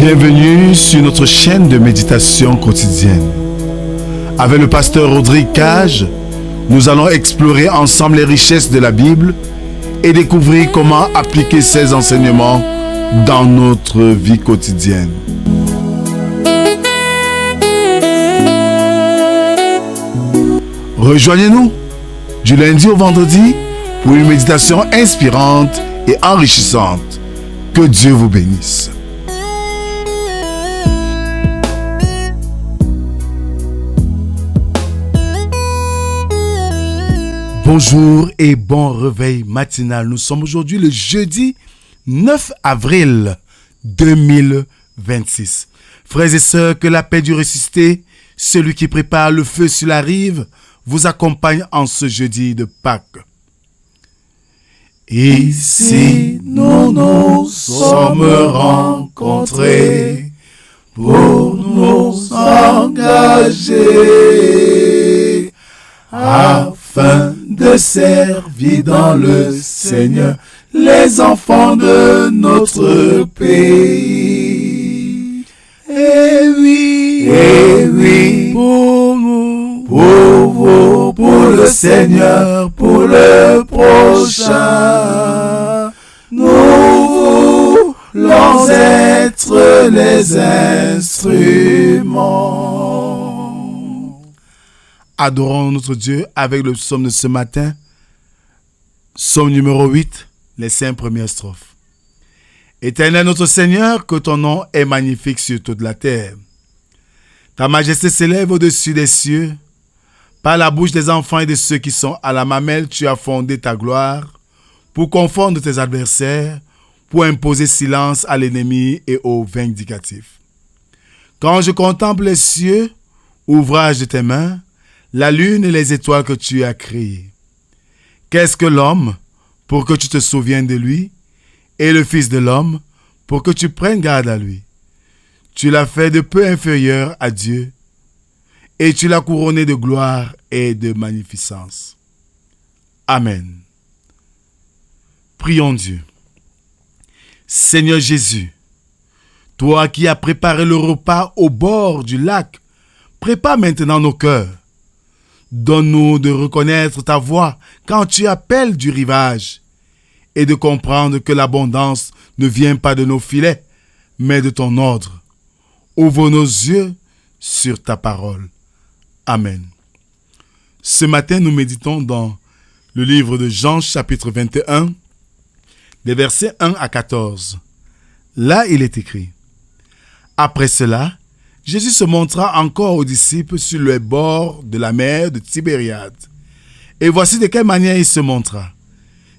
Bienvenue sur notre chaîne de méditation quotidienne. Avec le pasteur Rodrigue Cage, nous allons explorer ensemble les richesses de la Bible et découvrir comment appliquer ces enseignements dans notre vie quotidienne. Rejoignez-nous du lundi au vendredi pour une méditation inspirante et enrichissante. Que Dieu vous bénisse. Bonjour et bon réveil matinal. Nous sommes aujourd'hui le jeudi 9 avril 2026. Frères et sœurs, que la paix du ressuscité, celui qui prépare le feu sur la rive, vous accompagne en ce jeudi de Pâques. Ici, nous nous sommes rencontrés pour nous engager afin de servir dans le Seigneur les enfants de notre pays. Et oui, pour nous, pour vous, pour le Seigneur, pour le prochain, nous voulons être les instruments. Adorons notre Dieu avec le psaume de ce matin. Psaume numéro 8, les 5 premières strophes. Éternel notre Seigneur, que ton nom est magnifique sur toute la terre. Ta majesté s'élève au-dessus des cieux. Par la bouche des enfants et de ceux qui sont à la mamelle, tu as fondé ta gloire pour confondre tes adversaires, pour imposer silence à l'ennemi et au vindicatif. Quand je contemple les cieux, ouvrage de tes mains, la lune et les étoiles que tu as créées. Qu'est-ce que l'homme pour que tu te souviennes de lui, et le Fils de l'homme pour que tu prennes garde à lui? Tu l'as fait de peu inférieur à Dieu, et tu l'as couronné de gloire et de magnificence. Amen. Prions Dieu. Seigneur Jésus, toi qui as préparé le repas au bord du lac, prépare maintenant nos cœurs. Donne-nous de reconnaître ta voix quand tu appelles du rivage et de comprendre que l'abondance ne vient pas de nos filets, mais de ton ordre. Ouvre nos yeux sur ta parole. Amen. Ce matin, nous méditons dans le livre de Jean, chapitre 21, des versets 1 à 14. Là, il est écrit: Après cela, Jésus se montra encore aux disciples sur le bord de la mer de Tibériade. Et voici de quelle manière il se montra.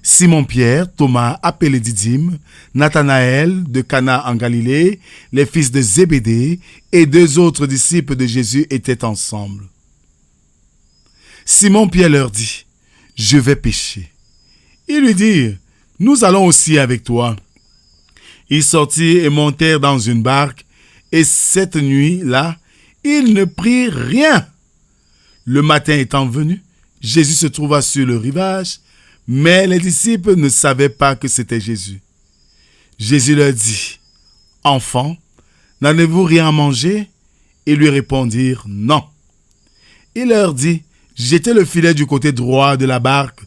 Simon-Pierre, Thomas, appelé Didyme, Nathanaël de Cana en Galilée, les fils de Zébédée et 2 autres disciples de Jésus étaient ensemble. Simon-Pierre leur dit: Je vais pêcher. Ils lui dirent: Nous allons aussi avec toi. Ils sortirent et montèrent dans une barque, et cette nuit-là, ils ne prirent rien. Le matin étant venu, Jésus se trouva sur le rivage, mais les disciples ne savaient pas que c'était Jésus. Jésus leur dit: Enfants, n'avez-vous rien à manger? Ils lui répondirent: Non. Il leur dit: Jetez le filet du côté droit de la barque,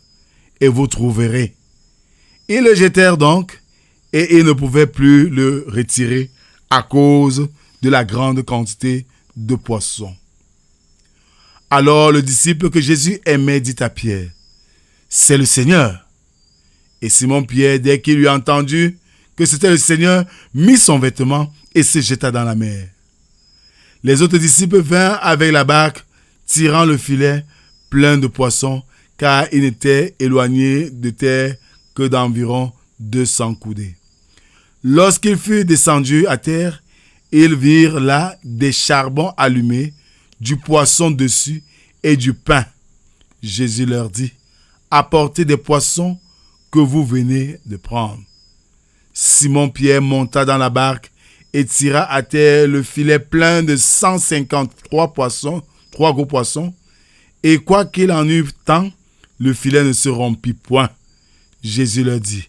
et vous trouverez. Ils le jetèrent donc, et ils ne pouvaient plus le retirer à cause de la grande quantité de poissons. Alors le disciple que Jésus aimait dit à Pierre: C'est le Seigneur. Et Simon-Pierre, dès qu'il eut entendu que c'était le Seigneur, mit son vêtement et se jeta dans la mer. Les autres disciples vinrent avec la barque, tirant le filet plein de poissons, car ils n'étaient éloignés de terre que d'environ 200 coudées. Lorsqu'ils furent descendus à terre, ils virent là des charbons allumés, du poisson dessus et du pain. Jésus leur dit: Apportez des poissons que vous venez de prendre. Simon-Pierre monta dans la barque et tira à terre le filet plein de 153 poissons, 3 gros poissons, et quoiqu'il en eût tant, le filet ne se rompit point. Jésus leur dit: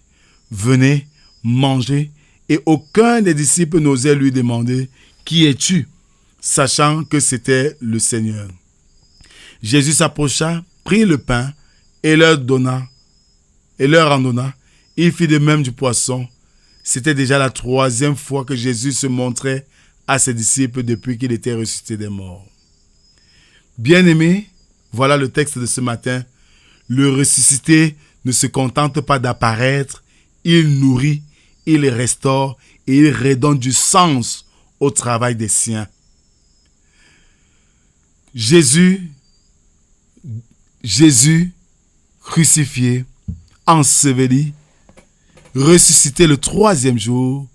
Venez, mangez, et aucun des disciples n'osait lui demander « Qui es-tu ?» sachant que c'était le Seigneur. Jésus s'approcha, prit le pain et leur en donna. Il fit de même du poisson. C'était déjà la 3e fois que Jésus se montrait à ses disciples depuis qu'il était ressuscité des morts. Bien-aimés, voilà le texte de ce matin. Le ressuscité ne se contente pas d'apparaître, il nourrit, il restaure et il redonne du sens au travail des siens. Jésus crucifié, enseveli, ressuscité le 3e jour,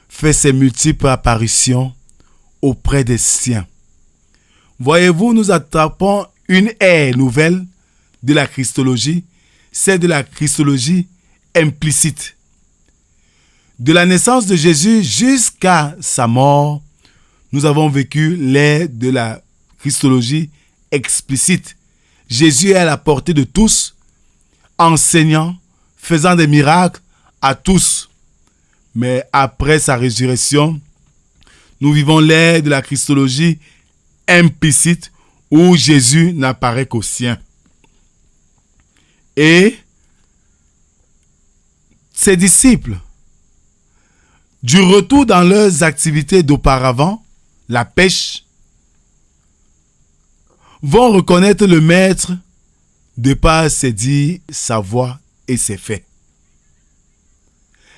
fait ses multiples apparitions auprès des siens. Voyez-vous, nous attrapons une ère nouvelle de la Christologie, c'est de la Christologie implicite. De la naissance de Jésus jusqu'à sa mort, nous avons vécu l'ère de la Christologie explicite. Jésus est à la portée de tous, enseignant, faisant des miracles à tous. Mais après sa résurrection, nous vivons l'ère de la Christologie implicite où Jésus n'apparaît qu'aux siens. Et ses disciples, du retour dans leurs activités d'auparavant, la pêche, vont reconnaître le Maître de par ses dires, sa voix et ses faits.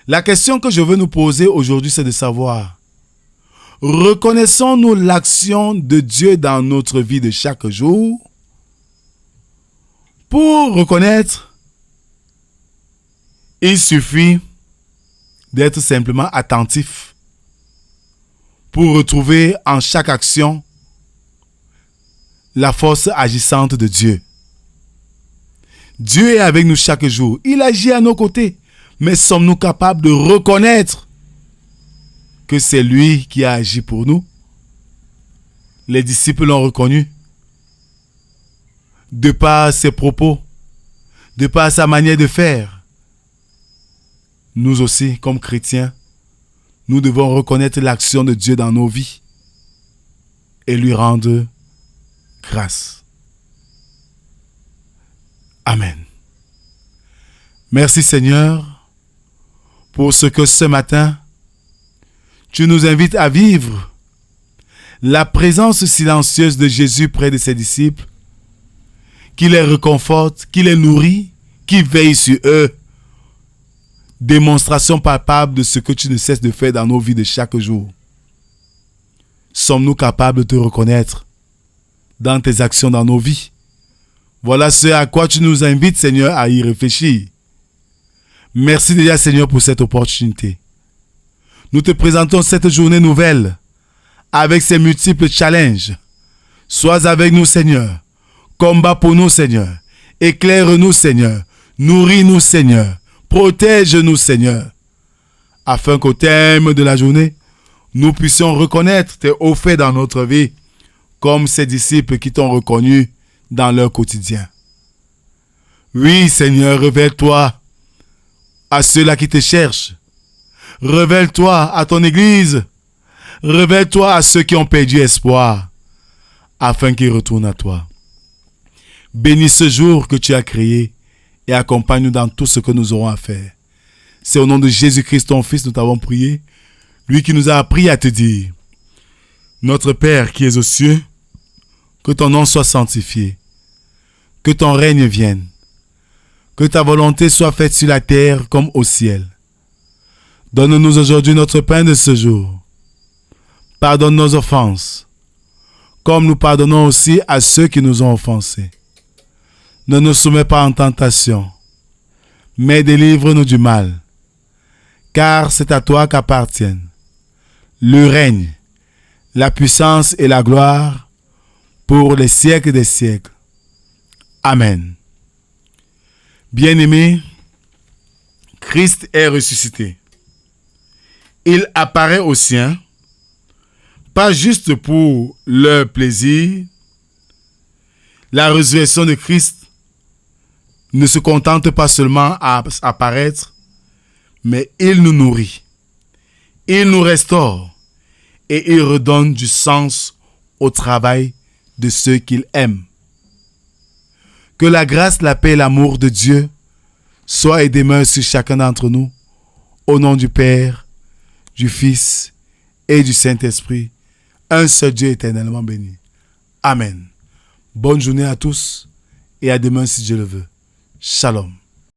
La question que je veux nous poser aujourd'hui, c'est de savoir, reconnaissons-nous l'action de Dieu dans notre vie de chaque jour? Pour reconnaître, il suffit d'être simplement attentif pour retrouver en chaque action la force agissante de Dieu. Dieu est avec nous chaque jour. Il agit à nos côtés. Mais sommes-nous capables de reconnaître que c'est lui qui a agi pour nous? Les disciples l'ont reconnu. De par ses propos, de par sa manière de faire. Nous aussi, comme chrétiens, nous devons reconnaître l'action de Dieu dans nos vies et lui rendre grâce. Amen. Merci Seigneur pour ce que ce matin, tu nous invites à vivre la présence silencieuse de Jésus près de ses disciples, qui les réconforte, qui les nourrit, qui veille sur eux. Démonstration palpable de ce que tu ne cesses de faire dans nos vies de chaque jour. Sommes-nous capables de te reconnaître dans tes actions dans nos vies? Voilà ce à quoi tu nous invites, Seigneur, à y réfléchir. Merci déjà, Seigneur, pour cette opportunité. Nous te présentons cette journée nouvelle avec ses multiples challenges. Sois avec nous, Seigneur. Combat pour nous, Seigneur. Éclaire-nous, Seigneur. Nourris-nous, Seigneur. Protège-nous, Seigneur. Afin qu'au terme de la journée, nous puissions reconnaître tes hauts faits dans notre vie, comme ces disciples qui t'ont reconnu dans leur quotidien. Oui, Seigneur, révèle-toi à ceux-là qui te cherchent. Révèle-toi à ton Église. Révèle-toi à ceux qui ont perdu espoir, afin qu'ils retournent à toi. Bénis ce jour que tu as créé et accompagne-nous dans tout ce que nous aurons à faire. C'est au nom de Jésus-Christ, ton Fils, nous t'avons prié. Lui qui nous a appris à te dire, notre Père qui es aux cieux, que ton nom soit sanctifié, que ton règne vienne, que ta volonté soit faite sur la terre comme au ciel. Donne-nous aujourd'hui notre pain de ce jour. Pardonne nos offenses, comme nous pardonnons aussi à ceux qui nous ont offensés. Ne nous soumets pas en tentation, mais délivre-nous du mal, car c'est à toi qu'appartiennent le règne, la puissance et la gloire pour les siècles des siècles. Amen. Bien-aimés, Christ est ressuscité. Il apparaît aux siens, pas juste pour leur plaisir. La résurrection de Christ ne se contente pas seulement à apparaître, mais il nous nourrit. Il nous restaure et il redonne du sens au travail de ceux qu'il aime. Que la grâce, la paix et l'amour de Dieu soient et demeurent sur chacun d'entre nous. Au nom du Père, du Fils et du Saint-Esprit, un seul Dieu éternellement béni. Amen. Bonne journée à tous et à demain si Dieu le veut. Shalom.